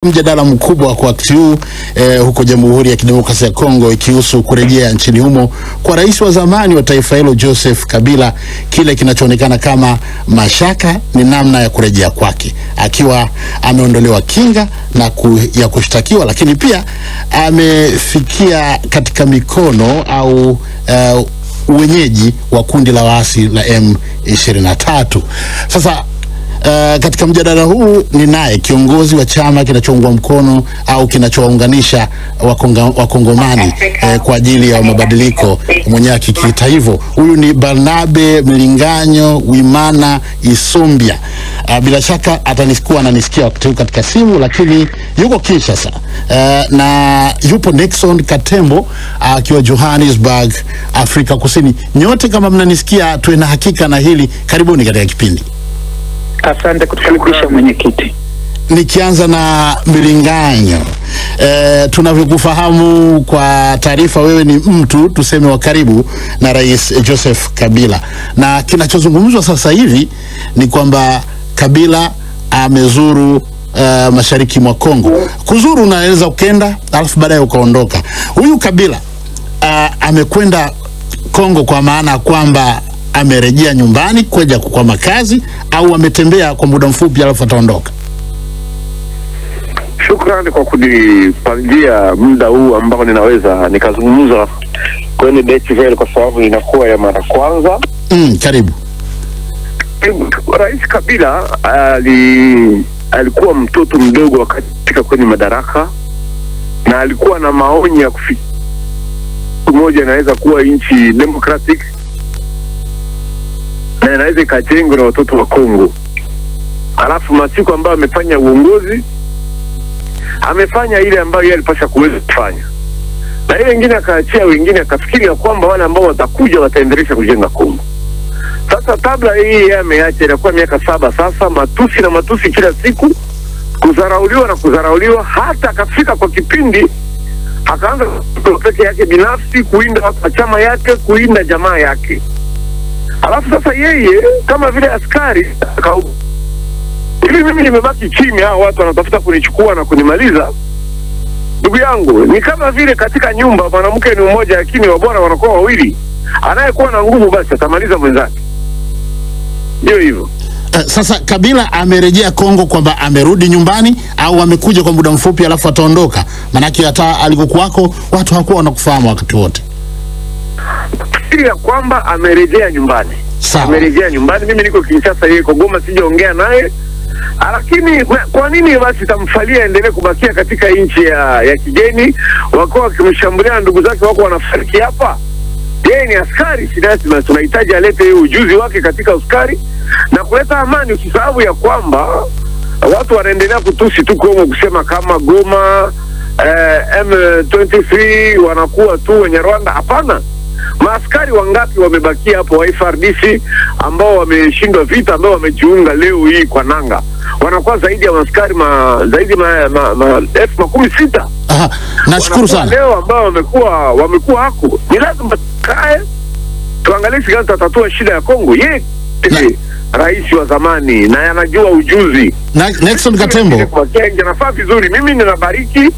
Mjadala mkubwa kwa wakati huu huko Jamhuri ya Kidemokrasia ya Kongo ikihusu kurejea nchini humo kwa rais wa zamani wa taifa hilo Joseph Kabila. Kile kinachoonekana kama mashaka ni namna ya kurejea kwake, akiwa ameondolewa kinga na ya kushtakiwa, lakini pia amefikia katika mikono au wenyeji wa kundi la waasi la M23. Sasa katika mjadala huu ni naye kiongozi wa chama kinachoungwa mkono au kinachowaunganisha wakongomani kwa ajili ya mabadiliko, mwenyewe akikiita hivyo. Huyu ni Barnabe Mlinganyo Wimana Isombia. Bila shaka ananisikia wakati huu katika simu, lakini yuko Kinshasa. Na yupo Nixon Katembo akiwa Johannesburg, Afrika Kusini. Nyote kama mnanisikia, tuwe na hakika na hili. Karibuni katika kipindi. Asante kutukaribisha mwenyekiti. Nikianza na Mlinganyo, tunavyokufahamu kwa taarifa, wewe ni mtu tuseme wa karibu na Rais Joseph Kabila, na kinachozungumzwa sasa hivi ni kwamba Kabila amezuru mashariki mwa Kongo. Kuzuru unaweza ukenda alafu baadaye ukaondoka. Huyu Kabila amekwenda Kongo kwa maana kwamba amerejea nyumbani kuja kwa makazi, au ametembea kwa muda mfupi alafu ataondoka? Shukrani kwa kunipangia muda huu ambao ninaweza nikazungumza kwenye DTV kwa sababu inakuwa ya mara kwanza. Karibu. Rais Kabila alikuwa mtoto mdogo wakati kwenye madaraka, na alikuwa na maoni ya kufikia moja inaweza kuwa nchi democratic na inaweza ikajengwa na watoto wa Kongo. Alafu masiku ambayo amefanya uongozi, amefanya ile ambayo yeye alipasha kuweza kufanya, na ile wengine akaachia wengine, akafikiria kwamba wale ambao watakuja wataendelea kujenga Kongo. Sasa kabla hii yeye ameacha, inakuwa miaka 7 sasa, matusi na matusi kila siku, kudharauliwa na kudharauliwa, hata akafika kwa kipindi akaanza peke yake binafsi kuinda watu wa chama yake, kuinda jamaa yake. Alafu sasa yeye kama vile askari hivi, mimi nimebaki chini, hao watu wanatafuta kunichukua na kunimaliza. Ndugu yangu, ni kama vile katika nyumba mwanamke ni mmoja lakini wabwana wanakuwa wawili, anayekuwa na nguvu basi atamaliza mwenzake. Ndio hivyo. Sasa Kabila amerejea Kongo kwamba amerudi nyumbani, au amekuja kwa muda mfupi alafu ataondoka? Manake hata alikokuwako watu hawakuwa wanakufahamu wakati wote. Ya kwamba amerejea nyumbani. Sawa. Amerejea nyumbani. Mimi niko Kinshasa, yeye kwa Goma, sijaongea naye. Lakini kwa nini basi tamfalia endelee kubakia katika nchi ya kigeni, wako wakimshambulia ndugu zake wako wanafariki hapa? Yeye ni askari, lazima tunahitaji alete ujuzi wake katika askari na kuleta amani. Usisahau ya kwamba watu wanaendelea kutusi tu Kongo, kusema kama Goma M23 wanakuwa tu wenye Rwanda. Hapana. Maaskari wangapi wamebakia hapo wa FARDC ambao wameshindwa vita, ambao wamejiunga leo hii kwa nanga? Wanakuwa zaidi ya maaskari zaidi elfu 16. Nashukuru sana. Leo ambao wamekuwa hako. Ni lazima tukae tuangalie gani tatatua shida ya Kongo. Yeye rais wa zamani na anajua ujuzi. Nixon Katembo, kwa Kenya nafaa vizuri. Mimi ninabariki,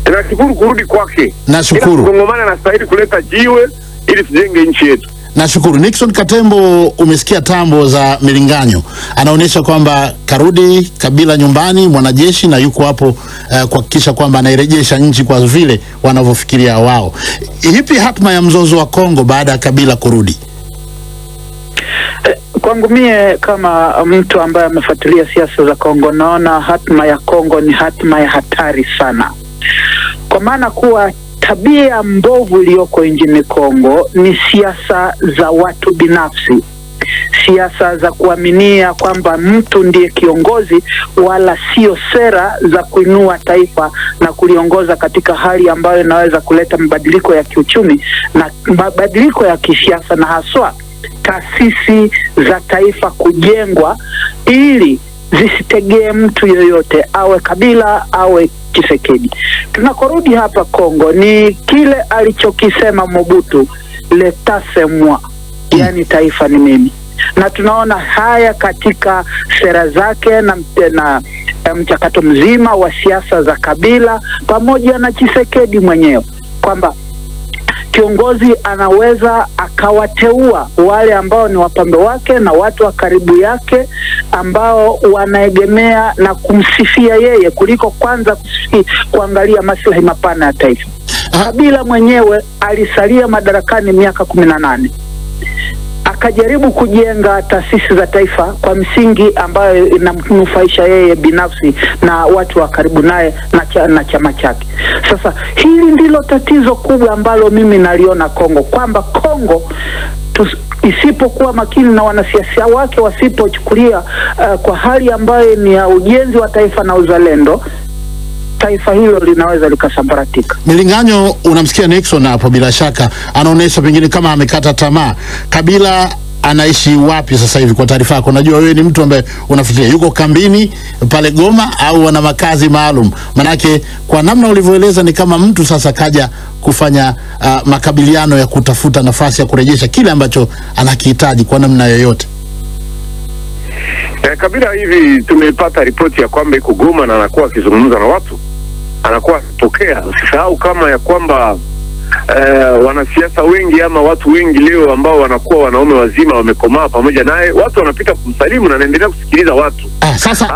ninashukuru kurudi kwake. Nashukuru. Kongomani anastahili kuleta jiwe ili tujenge nchi yetu. Nashukuru. Nixon Katembo, umesikia tambo za Mlinganyo. Anaonyesha kwamba karudi Kabila nyumbani, mwanajeshi, na yuko hapo kuhakikisha kwamba anairejesha nchi kwa vile wanavyofikiria wao. Ipi hatma ya mzozo wa Kongo baada ya Kabila kurudi? Kwangu mie kama mtu ambaye amefuatilia siasa za Kongo, naona hatma ya Kongo ni hatma ya hatari sana, kwa maana kuwa tabia mbovu iliyoko nchini Kongo ni siasa za watu binafsi, siasa za kuaminia kwamba mtu ndiye kiongozi, wala sio sera za kuinua taifa na kuliongoza katika hali ambayo inaweza kuleta mabadiliko ya kiuchumi na mabadiliko ya kisiasa, na haswa taasisi za taifa kujengwa ili zisitegee mtu yoyote, awe Kabila awe Tshisekedi. Tunakorudi hapa Kongo ni kile alichokisema Mobutu, l'État c'est moi, yani taifa ni mimi. na tunaona haya katika sera zake na mchakato mzima wa siasa za Kabila pamoja na Tshisekedi mwenyewe, kwamba kiongozi anaweza akawateua wale ambao ni wapambe wake na watu wa karibu yake ambao wanaegemea na kumsifia yeye kuliko kwanza kuangalia maslahi mapana ya taifa. Kabila mwenyewe alisalia madarakani miaka 18. Akajaribu kujenga taasisi za taifa kwa msingi ambayo inamnufaisha yeye binafsi na watu wa karibu naye na chama chake. Sasa hili ndilo tatizo kubwa ambalo mimi naliona Kongo, kwamba Kongo isipokuwa makini na wanasiasa wake wasipochukulia kwa hali ambayo ni ya ujenzi wa taifa na uzalendo, taifa hilo linaweza likasambaratika. Milinganyo, unamsikia Nixon hapo, bila shaka anaonesha pengine kama amekata tamaa. Kabila anaishi wapi sasa hivi kwa taarifa yako? Najua wewe ni mtu ambaye unafikiria yuko kambini pale Goma au ana makazi maalum. Manake kwa namna ulivyoeleza ni kama mtu sasa kaja kufanya makabiliano ya kutafuta nafasi ya kurejesha kile ambacho anakihitaji kwa namna yoyote. Kabila hivi tumepata ripoti ya kwamba iko Goma na anakuwa akizungumza na watu, anakuwa akitokea. Usisahau kama ya kwamba wanasiasa wengi ama watu wengi leo ambao wanakuwa wanaume wazima wamekomaa pamoja naye, watu wanapita kumsalimu na anaendelea kusikiliza watu.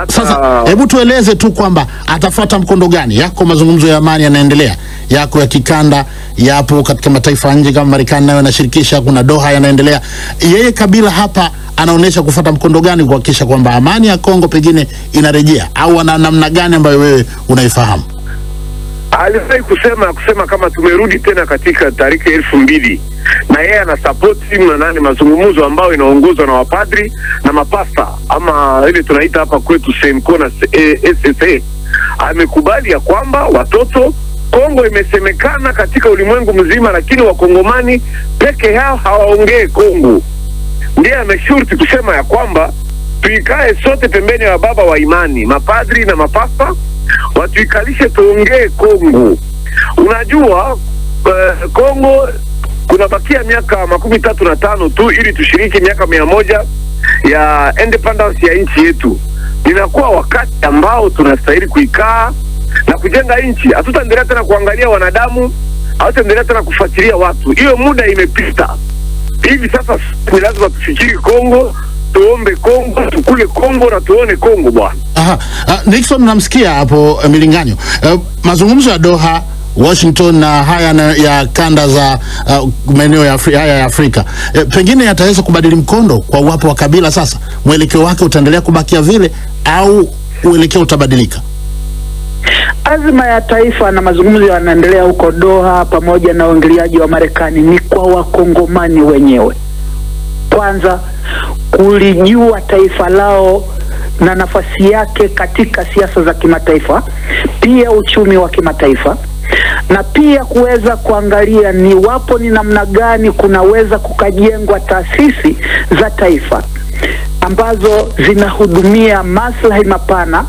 Sasa hebu tueleze tu kwamba atafuata mkondo gani? Yako mazungumzo ya amani yanaendelea, yako ya kikanda, yapo katika mataifa nje kama Marekani nayo yanashirikisha, kuna Doha yanaendelea. Yeye Kabila hapa anaonesha kufuata mkondo gani kuhakikisha kwamba amani ya Kongo pengine inarejea, au ana namna gani ambayo wewe unaifahamu? Alifai kusema kama tumerudi tena katika tariki 2000, na yeye ana support mazungumzo ambayo inaongozwa na wapadri na mapasta ama ile tunaita hapa kwetu Senko na SSA. Amekubali ya kwamba watoto Kongo imesemekana katika ulimwengu mzima, lakini wakongomani peke yao hawaongee Kongo. Ndiye ameshurti kusema ya kwamba tuikae sote pembeni ya baba wa imani, mapadri na mapasta, watuikalishe tuongee Kongo. Unajua Kongo kunabakia miaka 35 tu ili tushiriki miaka 100 ya independence ya nchi yetu. Inakuwa wakati ambao tunastahili kuikaa na kujenga nchi. Hatutaendelea tena kuangalia wanadamu, hatutaendelea tena kufuatilia watu. Hiyo muda imepita. Hivi sasa ni lazima tufikiri Kongo, tuombe Kongo, tukule Kongo na tuone Kongo bwana. Nixon, namsikia hapo Milinganyo. Mazungumzo ya Doha, Washington na haya ya kanda za maeneo ya Afrika pengine yataweza kubadili mkondo kwa uwapo wa Kabila sasa? Mwelekeo wake utaendelea kubakia vile au uelekeo utabadilika? Azma ya taifa na mazungumzo yanaendelea huko Doha pamoja na uingiliaji wa Marekani ni kwa wakongomani wenyewe. Kwanza kulijua taifa lao na nafasi yake katika siasa za kimataifa, pia uchumi wa kimataifa, na pia kuweza kuangalia ni wapo ni namna gani kunaweza kukajengwa taasisi za taifa ambazo zinahudumia maslahi mapana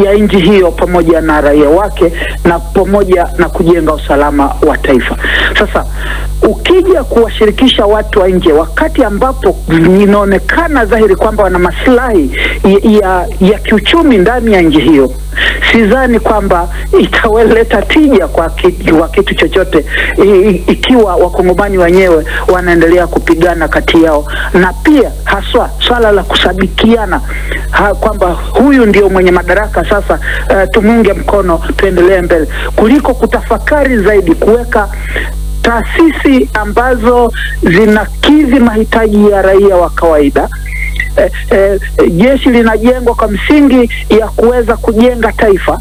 ya nchi hiyo pamoja na raia wake na pamoja na kujenga usalama wa taifa. Sasa ukija kuwashirikisha watu wa nje wakati ambapo inaonekana dhahiri kwamba wana maslahi ya kiuchumi ndani ya nchi hiyo, sidhani kwamba itaweleta tija kwa kitu chochote ikiwa wakongomani wenyewe wanaendelea kupigana kati yao, na pia haswa swala la kusabikiana kwamba huyu ndio mwenye madaraka sasa, tumunge mkono tuendelee mbele, kuliko kutafakari zaidi kuweka taasisi ambazo zinakidhi mahitaji ya raia wa kawaida. Jeshi linajengwa kwa msingi ya kuweza kujenga taifa.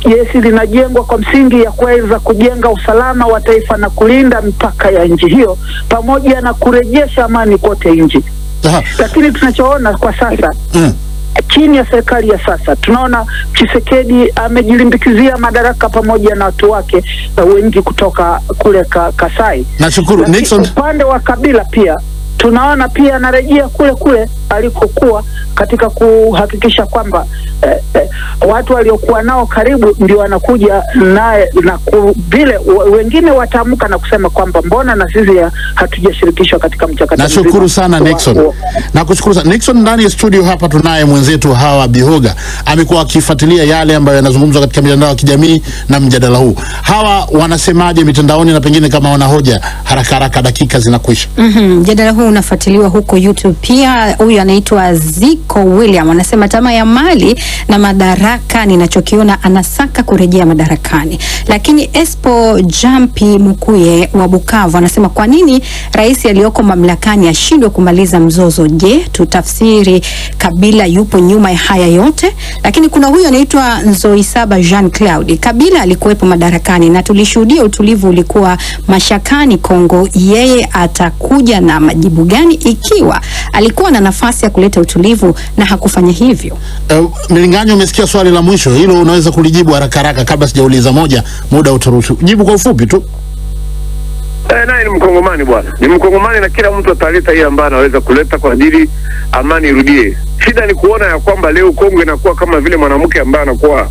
Jeshi linajengwa kwa msingi ya kuweza kujenga usalama wa taifa na kulinda mipaka ya nchi hiyo pamoja na kurejesha amani kote nchi. Lakini tunachoona kwa sasa chini ya serikali ya sasa, tunaona Tshisekedi amejilimbikizia madaraka pamoja na watu wake wengi kutoka kule Kasai. Nashukuru Nixon. Upande wa Kabila pia tunaona pia anarejea kule kule alikokuwa katika kuhakikisha kwamba watu waliokuwa nao karibu ndio wanakuja naye, na vile wengine wataamka na kusema kwamba mbona na sisi hatujashirikishwa katika mchakato. Nashukuru sana Nixon. Nakushukuru sana Nixon. Ndani ya studio hapa tunaye mwenzetu Hawa Bihoga, amekuwa akifuatilia yale ambayo yanazungumzwa katika mitandao ya kijamii na mjadala huu. Hawa, wanasemaje mitandaoni, na pengine kama wana hoja haraka haraka, dakika zinakwisha. Mjadala huu unafuatiliwa huko YouTube pia. Huyu anaitwa Ziko William anasema tamaa ya mali na madaraka, ninachokiona anasaka kurejea madarakani. Lakini Espo Jampi Mukuye wa Bukavu anasema kwa nini rais aliyoko mamlakani ashindwe kumaliza mzozo? Je, tutafsiri Kabila yupo nyuma ya haya yote? Lakini kuna huyu anaitwa Nzoisaba Jean Claude, Kabila alikuwepo madarakani na tulishuhudia utulivu ulikuwa mashakani Kongo. Yeye atakuja na majibu gani ikiwa alikuwa na nafasi ya kuleta utulivu na hakufanya hivyo? Mlinganyo, umesikia swali la mwisho hilo, unaweza kulijibu haraka haraka kabla sijauliza moja, muda utaruhusu. Jibu kwa ufupi tu. Naye ni Mkongomani bwana, ni Mkongomani, na kila mtu ataleta yeye ambaye anaweza kuleta kwa ajili amani irudie. Shida ni kuona ya kwamba leo Kongo inakuwa kama vile mwanamke ambaye anakuwa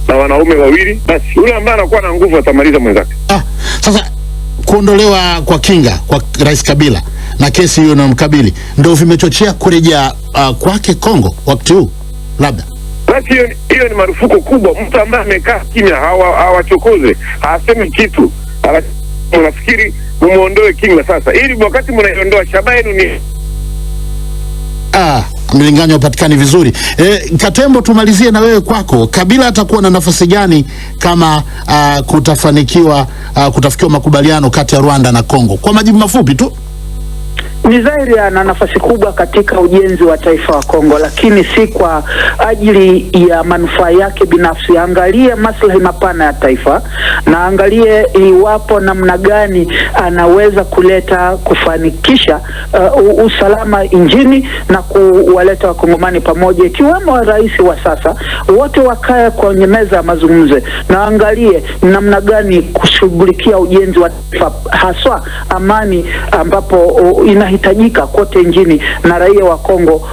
na wanaume wawili, basi yule ambaye anakuwa na nguvu atamaliza mwenzake. Sasa kuondolewa kwa kinga kwa Rais Kabila na kesi hiyo na mkabili ndio vimechochea kurejea kwake Kongo wakati huu labda? Basi hiyo ni marufuku kubwa. Mtu ambaye amekaa kimya, hawachokoze, hasemi kitu, unafikiri muondoe kinga sasa, ili wakati mnaiondoa shabaha yenu ni mlinganyo upatikani vizuri. Katembo, tumalizie na wewe kwako. Kabila atakuwa na nafasi gani kama kutafanikiwa kutafikiwa makubaliano kati ya Rwanda na Kongo? Kwa majibu mafupi tu. Ni dhahiri ana nafasi kubwa katika ujenzi wa taifa wa Kongo, lakini si kwa ajili ya manufaa yake binafsi. Angalie maslahi mapana ya taifa, na angalie iwapo namna gani anaweza kufanikisha usalama nchini na kuwaleta wakongomani pamoja, ikiwemo rais wa sasa, wote wakae kwenye meza ya mazungumzo, na angalie namna gani kushughulikia ujenzi wa taifa, haswa amani ambapo inahitajika kote nchini, na raia wa Kongo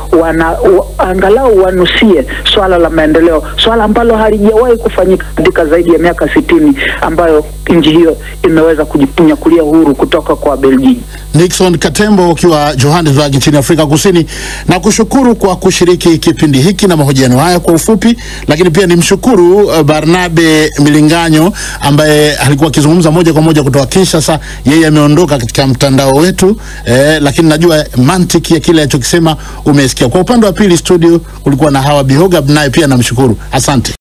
angalau wanusie swala la maendeleo, swala ambalo halijawahi kufanyika katika zaidi ya miaka 60 ambayo nchi hiyo imeweza kujinyakulia uhuru kutoka kwa Belgiji. Nixon Katembo ukiwa Johannesburg nchini Afrika Kusini, na kushukuru kwa kushiriki kipindi hiki na mahojiano haya kwa ufupi, lakini pia nimshukuru Barnabe Milinganyo ambaye alikuwa akizungumza moja kwa moja kutoka Kinshasa. Yeye ameondoka katika mtandao wetu, lakini najua mantiki ya kile alichokisema umesikia. Kwa upande wa pili studio kulikuwa na Hawa Bihoga, naye pia namshukuru. Asante.